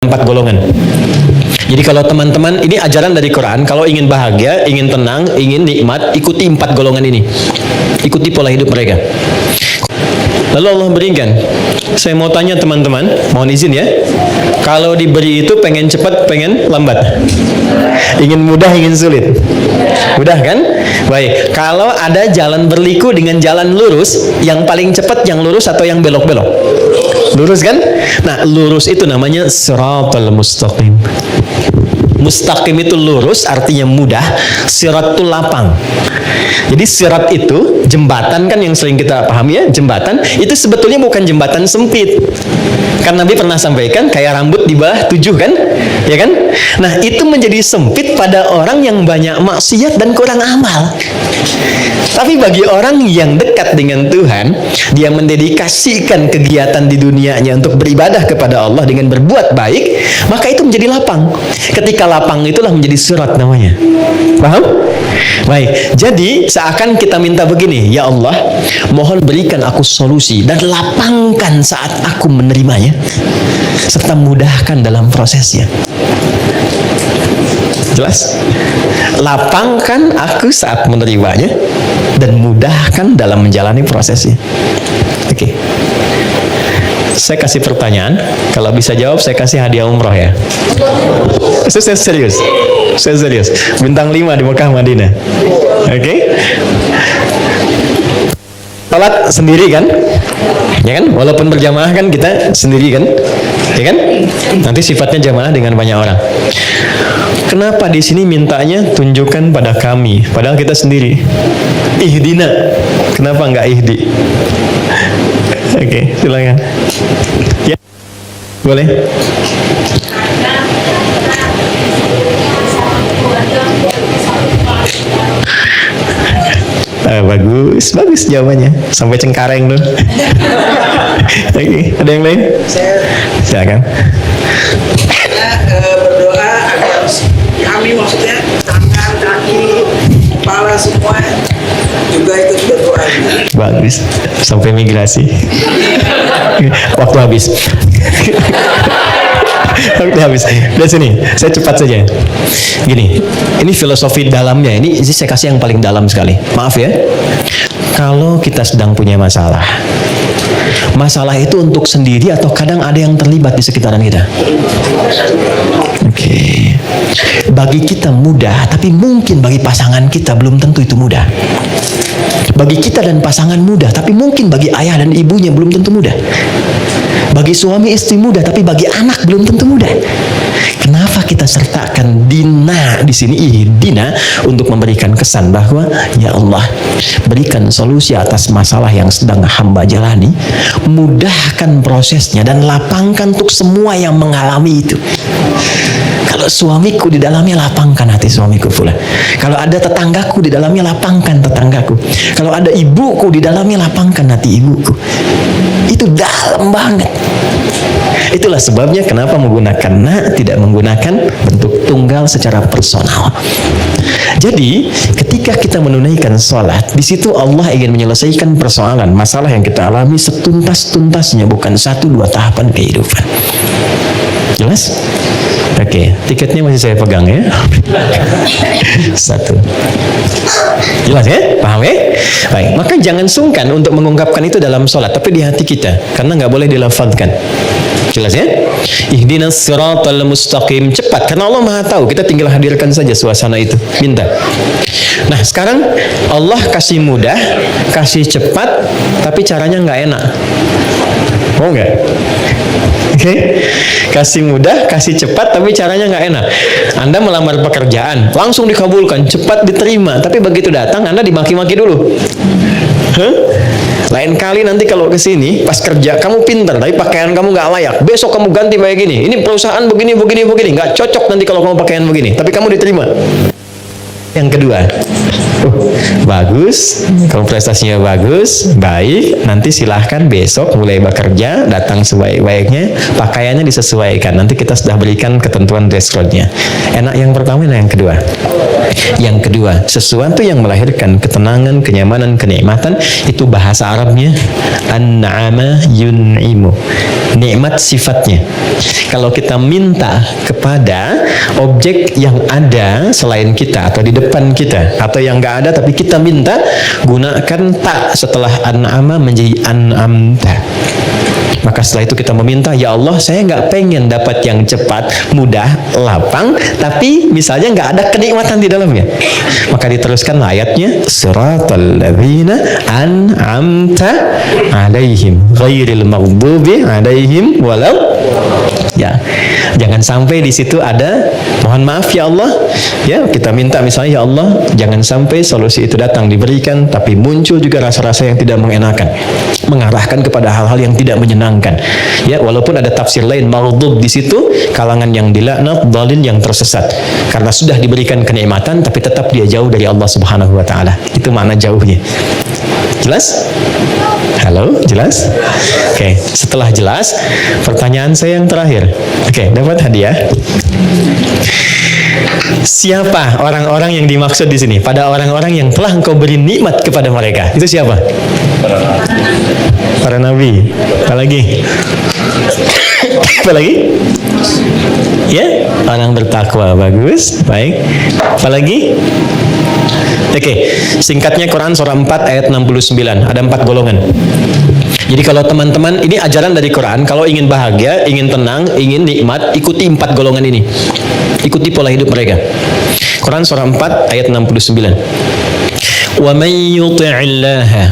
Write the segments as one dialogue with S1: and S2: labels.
S1: 4 golongan. Jadi kalau teman-teman, ini ajaran dari Quran, kalau ingin bahagia, ingin tenang, ingin nikmat, ikuti 4 golongan ini. Ikuti pola hidup mereka. Lalu Allah berikan. Saya mau tanya teman-teman, mohon izin ya. Kalau diberi itu pengen cepat, pengen lambat? Ingin mudah, ingin sulit? Mudah kan? Baik, kalau ada jalan berliku dengan jalan lurus, yang paling cepat yang lurus atau yang belok-belok? Lurus kan? Nah, lurus itu namanya siratal mustaqim. Mustaqim itu lurus, artinya mudah. Sirat itu lapang. Jadi sirat itu jembatan, kan yang sering kita pahami ya, jembatan itu sebetulnya bukan jembatan sempit. Kan Nabi pernah sampaikan kayak rambut di bawah 7 kan? Ya kan? Nah, itu menjadi sempit pada orang yang banyak maksiat dan kurang amal. Tapi bagi orang yang dekat dengan Tuhan, dia mendedikasikan kegiatan di dunianya untuk beribadah kepada Allah dengan berbuat baik, maka itu menjadi lapang. Ketika lapang itulah menjadi sirat namanya. Paham? Baik, jadi seakan kita minta begini, ya Allah, mohon berikan aku solusi dan lapangkan saat aku menerimanya, serta mudahkan dalam prosesnya. Jelas? Lapangkan aku saat menerimanya dan mudahkan dalam menjalani prosesnya. Oke. Saya kasih pertanyaan, kalau bisa jawab saya kasih hadiah umroh ya. Saya serius. Saya serius. Bintang 5 di Mekah Madinah. Oke? Salat sendiri kan? Ya kan? Walaupun berjamaah kan kita sendiri kan? Ya kan? Nanti sifatnya jamaah dengan banyak orang. Kenapa di sini mintanya tunjukkan pada kami, padahal kita sendiri? Ihdina. Kenapa enggak ihdi? Oke, silakan. Ya. Boleh? Bagus jawabannya. Sampai Cengkareng tuh. Oke, ada yang lain? Silakan.
S2: Berdoa agar kami, maksudnya tangan, kaki, kepala semua juga ikut berdoa.
S1: Bagus. Sampai migrasi. Waktu habis. Waktu habis. Dari sini, saya cepat saja. Gini, ini filosofi dalamnya. Ini saya kasih yang paling dalam sekali. Maaf ya. Kalau kita sedang punya masalah, masalah itu untuk sendiri atau kadang ada yang terlibat di sekitaran kita? Oke. Bagi kita mudah, tapi mungkin bagi pasangan kita belum tentu itu mudah. Bagi kita dan pasangan mudah, tapi mungkin bagi ayah dan ibunya belum tentu mudah. Bagi suami istri mudah, tapi bagi anak belum tentu mudah. Kenapa kita sertakan Dina di sini, Dina, untuk memberikan kesan bahwa ya Allah, berikan solusi atas masalah yang sedang hamba jalani, mudahkan prosesnya dan lapangkan untuk semua yang mengalami itu. Kalau suamiku di dalamnya, lapangkan hati suamiku pula. Kalau ada tetanggaku di dalamnya, lapangkan tetanggaku. Kalau ada ibuku di dalamnya, lapangkan hati ibuku. Itu dalam banget. Itulah sebabnya kenapa menggunakan tidak menggunakan bentuk tunggal secara personal. Jadi ketika kita menunaikan sholat, di situ Allah ingin menyelesaikan persoalan masalah yang kita alami setuntas-tuntasnya, bukan 1-2 tahapan kehidupan. Jelas? Oke, tiketnya masih saya pegang ya. 1. Jelas ya? Paham ya? Baik, maka jangan sungkan untuk mengungkapkan itu dalam sholat, tapi di hati kita, karena nggak boleh dilafadzkan. Jelas ya? Ihdinas siratal mustaqim. Cepat, karena Allah Maha tahu. Kita tinggal hadirkan saja suasana itu. Minta. Nah, sekarang Allah kasih mudah, kasih cepat, tapi caranya nggak enak. Mau nggak? Oke, kasih mudah, kasih cepat, tapi caranya nggak enak. Anda melamar pekerjaan, langsung dikabulkan, cepat diterima, tapi begitu datang Anda dimaki-maki dulu. Lain kali nanti kalau ke sini pas kerja kamu pintar, tapi pakaian kamu nggak layak. Besok kamu ganti kayak gini. Ini perusahaan begini, nggak cocok nanti kalau kamu pakaian begini. Tapi kamu diterima. Yang kedua, bagus, kamu prestasinya bagus, baik, nanti silahkan besok mulai bekerja, datang sebaik-baiknya, pakaiannya disesuaikan, nanti kita sudah berikan ketentuan dress code-nya. Enak yang pertama, enak yang kedua? Yang kedua, sesuatu yang melahirkan ketenangan, kenyamanan, kenikmatan, itu bahasa Arabnya an'ama yun'imu. Nikmat sifatnya. Kalau kita minta kepada objek yang ada selain kita atau di depan kita atau yang nggak ada tapi kita minta, gunakan ta setelah an'ama menjadi an'amta. Maka setelah itu kita meminta, ya Allah, saya nggak pengen dapat yang cepat, mudah, lapang, tapi misalnya nggak ada kenikmatan di dalamnya. Maka diteruskan ayatnya, siratal ladzina an'amta alaihim ghairil maghdubi alaihim walau. Ya, jangan sampai di situ ada mohon maaf ya Allah, ya kita minta misalnya ya Allah jangan sampai solusi itu datang diberikan tapi muncul juga rasa-rasa yang tidak mengenakan, mengarahkan kepada hal-hal yang tidak menyenangkan. Ya, walaupun ada tafsir lain maghdub di situ kalangan yang dilaknat, dhalin, yang tersesat karena sudah diberikan kenikmatan tapi tetap dia jauh dari Allah Subhanahu wa taala. Itu makna jauhnya. Jelas? Halo, jelas? Oke, setelah jelas, pertanyaan saya yang terakhir. Oke, dapat hadiah. Siapa orang-orang yang dimaksud di sini? Pada orang-orang yang telah engkau beri nikmat kepada mereka. Itu siapa? Para nabi. Apa lagi? Apa lagi? Ya, orang bertakwa. Bagus, baik. Apa lagi? Oke, singkatnya Quran surah 4 ayat 69. Ada 4 golongan. Jadi kalau teman-teman, ini ajaran dari Quran, kalau ingin bahagia, ingin tenang, ingin nikmat, ikuti 4 golongan ini. Ikuti pola hidup mereka. Quran surah 4 ayat 69. Wa may yuti'illaha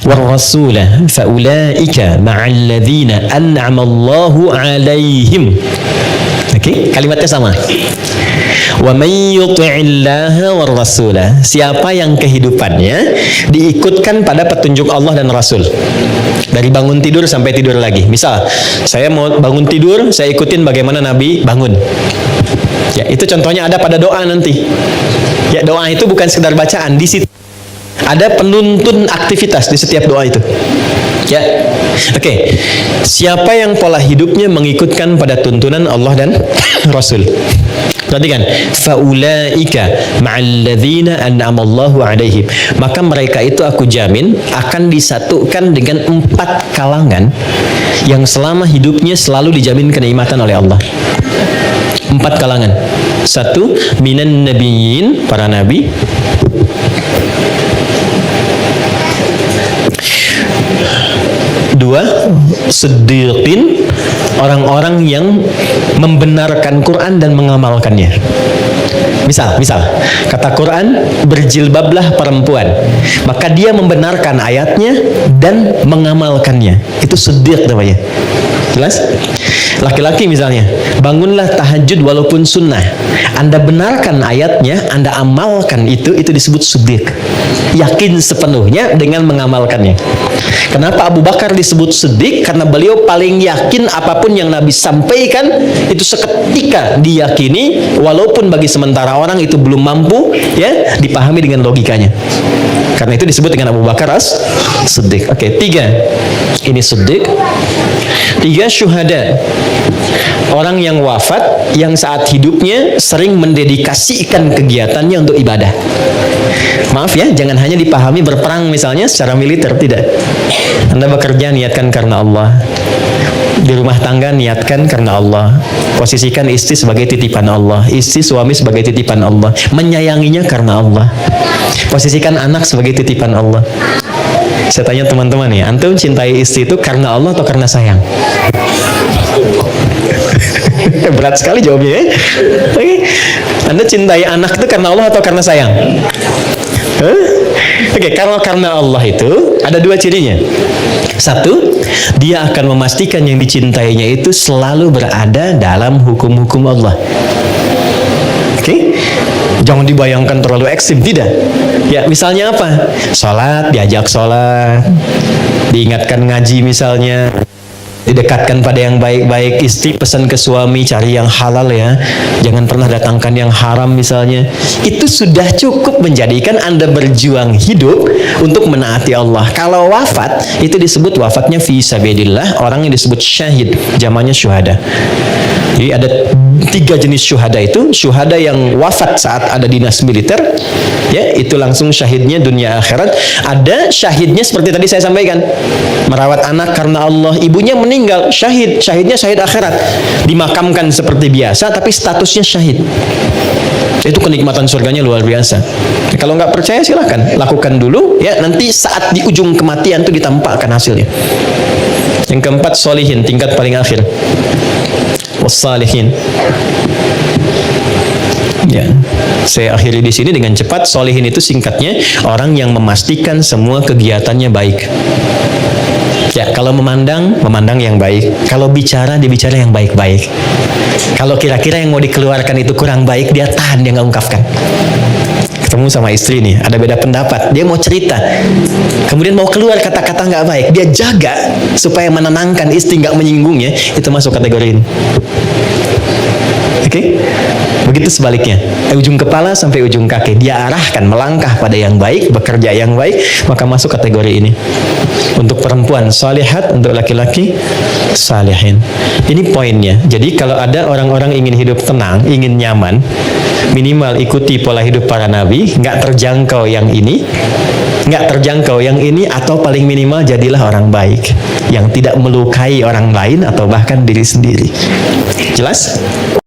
S1: war rasula fa ulaika ma'al ladzina an'ama Allahu 'alaihim. Oke, kalimatnya sama. Wa may yuti'illaha war rasula. Siapa yang kehidupannya diikutkan pada petunjuk Allah dan Rasul. Dari bangun tidur sampai tidur lagi. Misal, saya mau bangun tidur, saya ikutin bagaimana Nabi bangun. Ya, itu contohnya ada pada doa nanti. Ya, doa itu bukan sekedar bacaan, di situ ada penuntun aktivitas di setiap doa itu. Ya. Oke. Siapa yang pola hidupnya mengikutkan pada tuntunan Allah dan Rasul? Perhatikan, faulaika ma'al ladzina an'ama Allahu 'alaihim. Maka mereka itu aku jamin akan disatukan dengan 4 kalangan yang selama hidupnya selalu dijamin kenikmatan oleh Allah. 4 kalangan. 1, minan nabiyyin, para nabi. 2, siddiqin, orang-orang yang membenarkan Quran dan mengamalkannya. Misal, kata Quran, berjilbablah perempuan. Maka dia membenarkan ayatnya dan mengamalkannya. Itu siddiq namanya. Jelas? Laki-laki misalnya, bangunlah tahajud walaupun sunnah. Anda benarkan ayatnya, Anda amalkan itu disebut siddiq. Yakin sepenuhnya dengan mengamalkannya. Kenapa Abu Bakar disebut siddiq? Karena beliau paling yakin apapun yang Nabi sampaikan itu seketika diyakini, walaupun bagi sementara orang itu belum mampu ya dipahami dengan logikanya. Karena itu disebut dengan Abu Bakar as-Siddiq. Oke, 3. Ini siddiq. 3, syuhada. Orang yang wafat yang saat hidupnya sering mendedikasikan kegiatannya untuk ibadah. Maaf ya, jangan hanya dipahami berperang misalnya secara militer, tidak. Anda bekerja niatkan karena Allah. Di rumah tangga niatkan karena Allah. Posisikan istri sebagai titipan Allah, istri suami sebagai titipan Allah, menyayanginya karena Allah. Posisikan anak sebagai titipan Allah. Saya tanya teman-teman ya, antum cintai istri itu karena Allah atau karena sayang? Berat sekali jawabnya ya. Oke. Anda cintai anak itu karena Allah atau karena sayang? Oke, kalau karena Allah itu ada 2 cirinya. 1, dia akan memastikan yang dicintainya itu selalu berada dalam hukum-hukum Allah. Oke? Jangan dibayangkan terlalu ekstrim, tidak. Ya, misalnya apa? Sholat, diajak sholat, diingatkan ngaji misalnya. Didekatkan pada yang baik-baik. Istri pesan ke suami, cari yang halal ya, jangan pernah datangkan yang haram misalnya. Itu sudah cukup menjadikan Anda berjuang hidup untuk menaati Allah. Kalau wafat, itu disebut wafatnya fi sabilillah. Orang yang disebut syahid, zamannya syuhada. Jadi ada 3 jenis syuhada itu. Syuhada yang wafat saat ada dinas militer, ya, itu langsung syahidnya dunia akhirat. Ada syahidnya seperti tadi saya sampaikan, merawat anak karena Allah, ibunya meninggal, syahid. Syahidnya syahid akhirat, dimakamkan seperti biasa tapi statusnya syahid. Itu kenikmatan surganya luar biasa. Kalau nggak percaya silahkan lakukan dulu ya, nanti saat di ujung kematian itu ditampakkan hasilnya. Yang keempat, solihin, tingkat paling akhir. Wassalihin. Ya, saya akhiri di sini dengan cepat. Solihin itu singkatnya orang yang memastikan semua kegiatannya baik. Ya, kalau memandang yang baik. Kalau bicara, dibicara yang baik-baik. Kalau kira-kira yang mau dikeluarkan itu kurang baik, dia tahan, dia nggak ungkapkan. Ketemu sama istri nih, ada beda pendapat, dia mau cerita, kemudian mau keluar kata-kata nggak baik, dia jaga supaya menenangkan istri, nggak menyinggungnya. Itu masuk kategori ini. Oke? Begitu sebaliknya, ujung kepala sampai ujung kaki dia arahkan melangkah pada yang baik, bekerja yang baik, maka masuk kategori ini. Untuk perempuan salihat, untuk laki-laki salihin. Ini poinnya. Jadi kalau ada orang-orang ingin hidup tenang, ingin nyaman, minimal ikuti pola hidup para nabi, nggak terjangkau yang ini, atau paling minimal jadilah orang baik yang tidak melukai orang lain atau bahkan diri sendiri. Jelas?